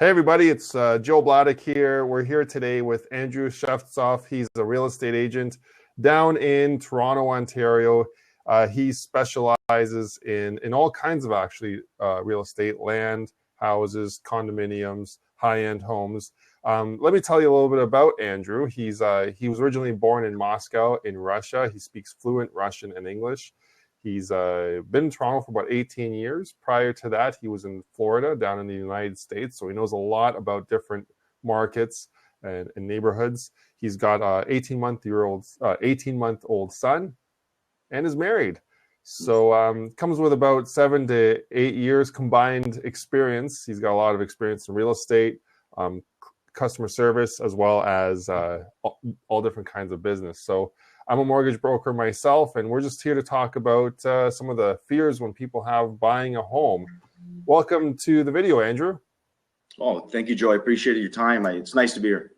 Hey everybody, it's Joe Bladdock here. We're here today with Andrew Shevtsov. He's a real estate agent down in Toronto, Ontario. He specializes in all kinds of actually real estate, land, houses, condominiums, high-end homes. Let me tell you a little bit about Andrew. He was originally born in Moscow in Russia. He speaks fluent Russian and English. He's been in Toronto for about 18 years. Prior to that, he was in Florida, down in the United States. So he knows a lot about different markets and neighborhoods. He's got an 18-month-old son and is married. So comes with about 7 to 8 years combined experience. He's got a lot of experience in real estate, customer service, as well as all different kinds of business. So I'm a mortgage broker myself, and we're just here to talk about some of the fears when people have buying a home. Welcome to the video, Andrew. Oh, thank you, Joe. I appreciate your time. It's nice to be here.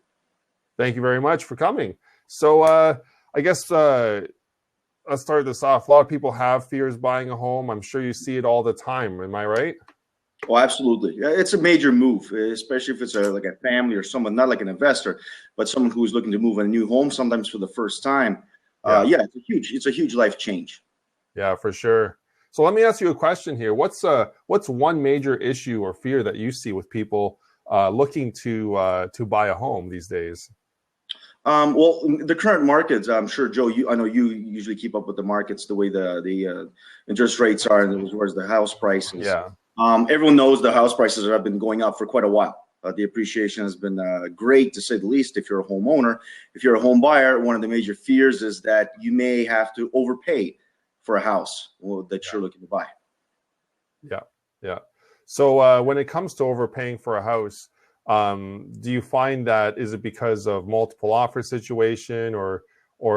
Thank you very much for coming. So I guess let's start this off. A lot of people have fears buying a home. I'm sure you see it all the time. Am I right? Oh, absolutely. It's a major move, especially if it's like a family or someone, not like an investor, but someone who's looking to move in a new home, sometimes for the first time. Yeah, it's a huge life change. Yeah, for sure. So let me ask you a question here. What's one major issue or fear that you see with people looking to buy a home these days? Well, the current markets, I'm sure, Joe, I know you usually keep up with the markets, the way the interest rates are, and as well as the house prices. Yeah. Everyone knows the house prices have been going up for quite a while. The appreciation has been great, to say the least, if you're a homeowner. If you're a home buyer, one of the major fears is that you may have to overpay for a house that you're looking to buy. Yeah. So when it comes to overpaying for a house, do you find that, is it because of multiple offer situation, or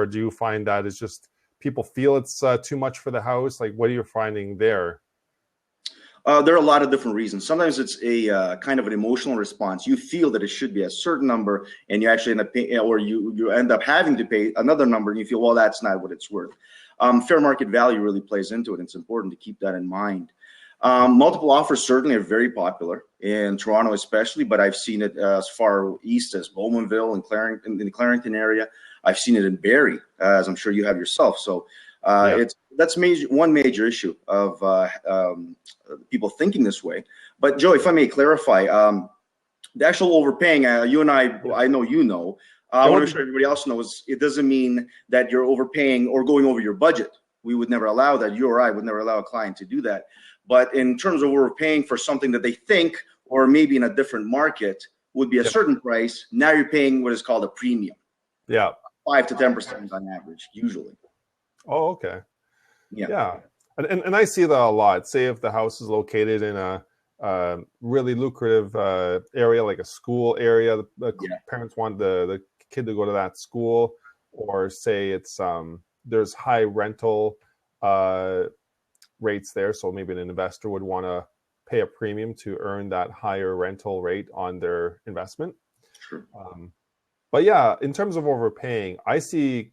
do you find that it's just people feel it's too much for the house? Like, what are you finding there? There are a lot of different reasons. Sometimes it's a kind of an emotional response. You feel that it should be a certain number, and you actually end up paying, or you end up having to pay another number, and you feel, well, that's not what it's worth. Fair market value really plays into it. And it's important to keep that in mind. Multiple offers certainly are very popular in Toronto, especially, but I've seen it as far east as Bowmanville and in the Clarington area. I've seen it in Barrie, as I'm sure you have yourself. So that's one major issue of people thinking this way. But Joe, if I may clarify, the actual overpaying, you and I know you know. I want to make sure everybody else knows, it doesn't mean that you're overpaying or going over your budget. We would never allow that. You or I would never allow a client to do that. But in terms of overpaying for something that they think, or maybe in a different market, would be a certain price, now you're paying what is called a premium. Yeah. 5 to 10% on average, usually. Oh, okay. Yeah. And I see that a lot. Say if the house is located in a really lucrative area, like a school area, the parents want the kid to go to that school, or say it's there's high rental rates there, so maybe an investor would want to pay a premium to earn that higher rental rate on their investment. Sure. But yeah, in terms of overpaying, I see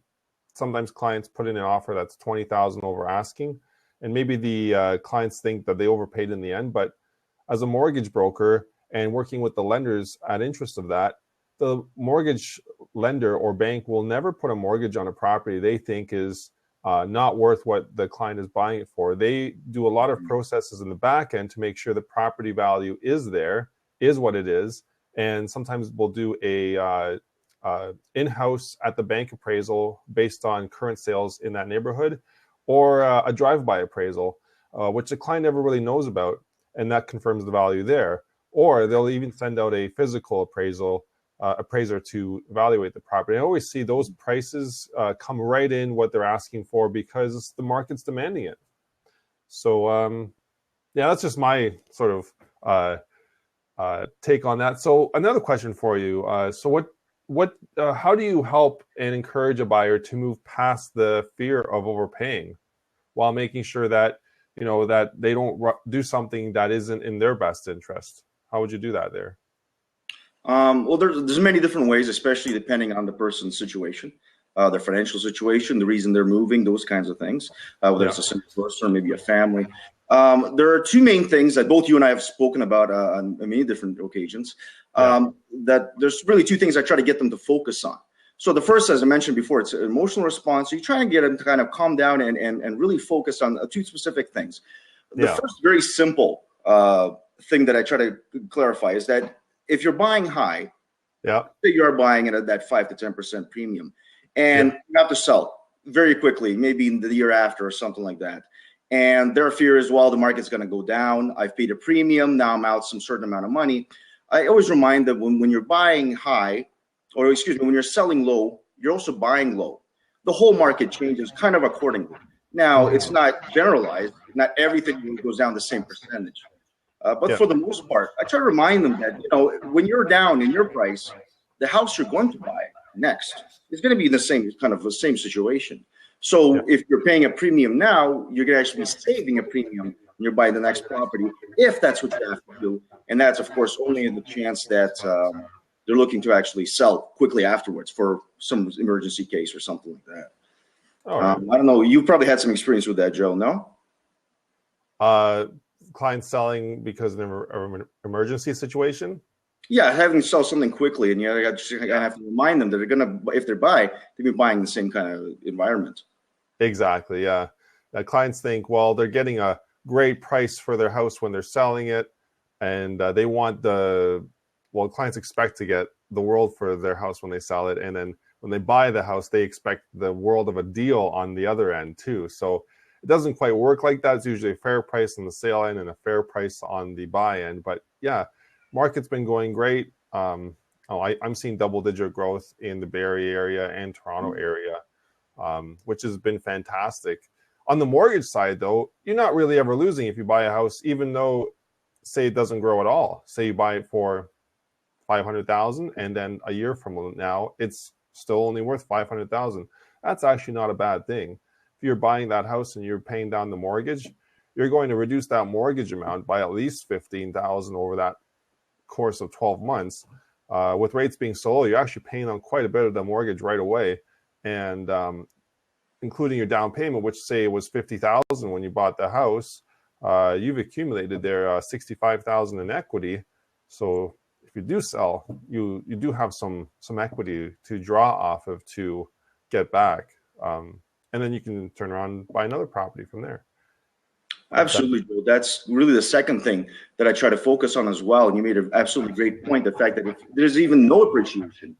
sometimes clients put in an offer that's $20,000 over asking, and maybe the clients think that they overpaid in the end. But as a mortgage broker and working with the lenders at interest of that, the mortgage lender or bank will never put a mortgage on a property they think is not worth what the client is buying it for. They do a lot of processes in the back end to make sure the property value is there, is what it is, and sometimes we'll do a in-house at the bank appraisal based on current sales in that neighborhood, or a drive-by appraisal, which the client never really knows about, and that confirms the value there. Or they'll even send out a physical appraiser to evaluate the property. I always see those prices come right in what they're asking for because the market's demanding it. So yeah, that's just my sort of take on that. So another question for you. So how do you help and encourage a buyer to move past the fear of overpaying while making sure that, you know, that they don't do something that isn't in their best interest? How would you do that there? Well, there's many different ways, especially depending on the person's situation, their financial situation, the reason they're moving, those kinds of things, whether it's a single person or maybe a family. There are two main things that both you and I have spoken about on many different occasions. That there's really two things I try to get them to focus on. So the first, as I mentioned before, it's an emotional response. So you try and get them to kind of calm down and really focus on two specific things. The first very simple thing that I try to clarify is that if you're buying high, say you are buying it at that 5 to 10% premium, and you have to sell very quickly, maybe in the year after or something like that. And their fear is, well, the market's going to go down. I've paid a premium. Now I'm out some certain amount of money. I always remind them when you're buying high, or excuse me, when you're selling low, you're also buying low. The whole market changes kind of accordingly. Now, it's not generalized. Not everything goes down the same percentage. But for the most part, I try to remind them that, when you're down in your price, the house you're going to buy next is going to be in the same kind of the same situation. So if you're paying a premium now, you're going to actually be saving a premium when you're buying the next property, if that's what you have to do. And that's, of course, only in the chance that they're looking to actually sell quickly afterwards for some emergency case or something like that. I don't know. You probably had some experience with that, Joe, no? Clients selling because of an emergency situation? Yeah, having to sell something quickly, and I have to remind them that they're gonna, if they buy, they'll be buying the same kind of environment. Exactly. Yeah. Clients think, well, they're getting a great price for their house when they're selling it, and they want clients expect to get the world for their house when they sell it, and then when they buy the house, they expect the world of a deal on the other end too. So it doesn't quite work like that. It's usually a fair price on the sale end and a fair price on the buy end. But yeah, market's been going great. I'm seeing double-digit growth in the Barrie area and Toronto area, which has been fantastic. On the mortgage side, though, you're not really ever losing if you buy a house, even though, say, it doesn't grow at all. Say you buy it for $500,000, and then a year from now, it's still only worth $500,000. That's actually not a bad thing. If you're buying that house and you're paying down the mortgage, you're going to reduce that mortgage amount by at least $15,000 over that course of 12 months. With rates being so low, you're actually paying on quite a bit of the mortgage right away, and including your down payment, which say was $50,000 when you bought the house, you've accumulated there $65,000 in equity. So if you do sell, you do have some equity to draw off of to get back, and then you can turn around and buy another property from there. Absolutely, Joe. That's really the second thing that I try to focus on as well. And you made an absolutely great point, the fact that if there's even no appreciation,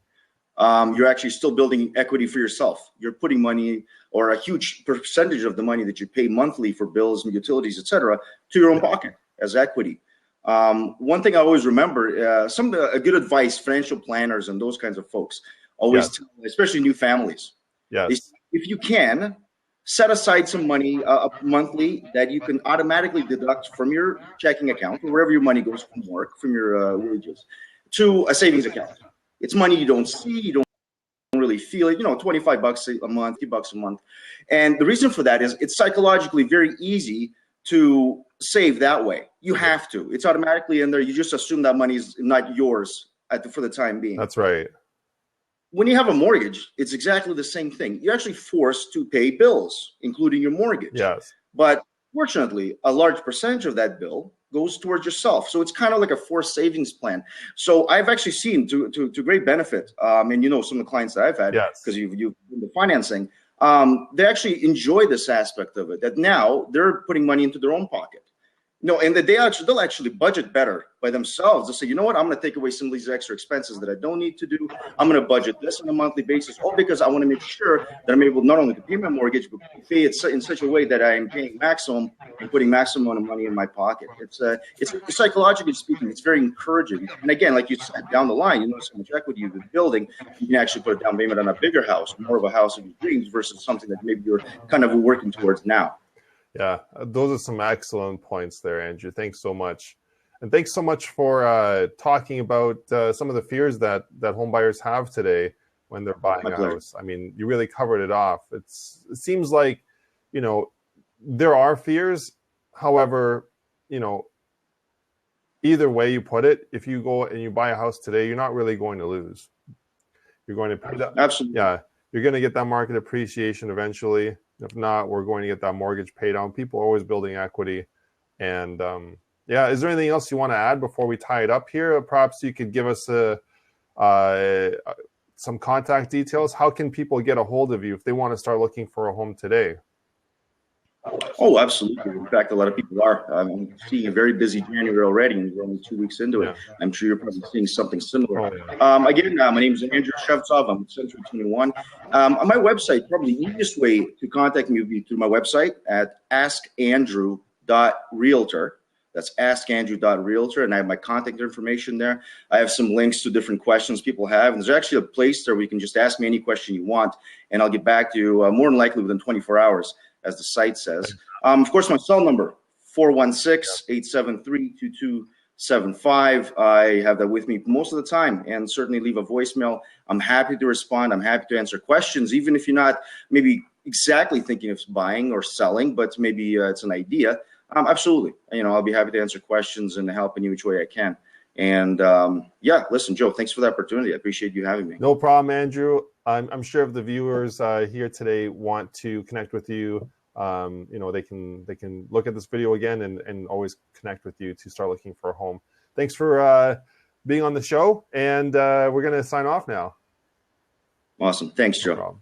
you're actually still building equity for yourself. You're putting money, or a huge percentage of the money that you pay monthly for bills and utilities, et cetera, to your own pocket as equity. One thing I always remember, a good advice financial planners and those kinds of folks always tell, especially new families, if you can, set aside some money monthly that you can automatically deduct from your checking account or wherever your money goes from work, from your wages, to a savings account. It's money you don't see, you don't really feel it, $25 a month, $50 a month. And the reason for that is it's psychologically very easy to save that way. You have to. It's automatically in there. You just assume that money is not yours for the time being. That's right. When you have a mortgage, it's exactly the same thing. You're actually forced to pay bills, including your mortgage. Yes. But fortunately, a large percentage of that bill goes towards yourself. So it's kind of like a forced savings plan. So I've actually seen to great benefit, and some of the clients that I've had, because you've been the financing, they actually enjoy this aspect of it, that now they're putting money into their own pocket. And that they'll actually budget better by themselves. They'll say, you know what, I'm going to take away some of these extra expenses that I don't need to do. I'm going to budget this on a monthly basis, all because I want to make sure that I'm able not only to pay my mortgage, but pay it in such a way that I am paying maximum and putting maximum amount of money in my pocket. It's psychologically speaking, it's very encouraging. And again, like you said, down the line, so much equity you've been building, you can actually put a down payment on a bigger house, more of a house of your dreams versus something that maybe you're kind of working towards now. Yeah, those are some excellent points there, Andrew. Thanks so much. And thanks so much for talking about some of the fears that home buyers have today when they're buying a house. I mean, you really covered it off. It seems like, there are fears. However, either way you put it, if you go and you buy a house today, you're not really going to lose. You're going to pay that. Absolutely. Yeah, you're going to get that market appreciation eventually. If not, we're going to get that mortgage paid down. People are always building equity. And yeah, is there anything else you want to add before we tie it up here? Perhaps you could give us some contact details. How can people get a hold of you if they want to start looking for a home today? Oh, absolutely. In fact, a lot of people are. I'm seeing a very busy January already, and we're only 2 weeks into it. I'm sure you're probably seeing something similar. Again, my name is Andrew Shevtsov. I'm Century 21. On my website, probably the easiest way to contact me would be through my website at askandrew.realtor. That's askandrew.realtor, and I have my contact information there. I have some links to different questions people have, and there's actually a place there where you can just ask me any question you want, and I'll get back to you more than likely within 24 hours, as the site says. Of course, my cell number, 416-873-2275. I have that with me most of the time, and certainly leave a voicemail. I'm happy to respond. I'm happy to answer questions, even if you're not maybe exactly thinking of buying or selling, but maybe it's an idea. Absolutely. I'll be happy to answer questions and help in which way I can. And yeah, listen, Joe, thanks for the opportunity. I appreciate you having me. No problem, Andrew. I'm sure if the viewers here today want to connect with you, they can look at this video again and always connect with you to start looking for a home. Thanks for being on the show, and we're going to sign off now. Awesome. Thanks, Joe. No problem.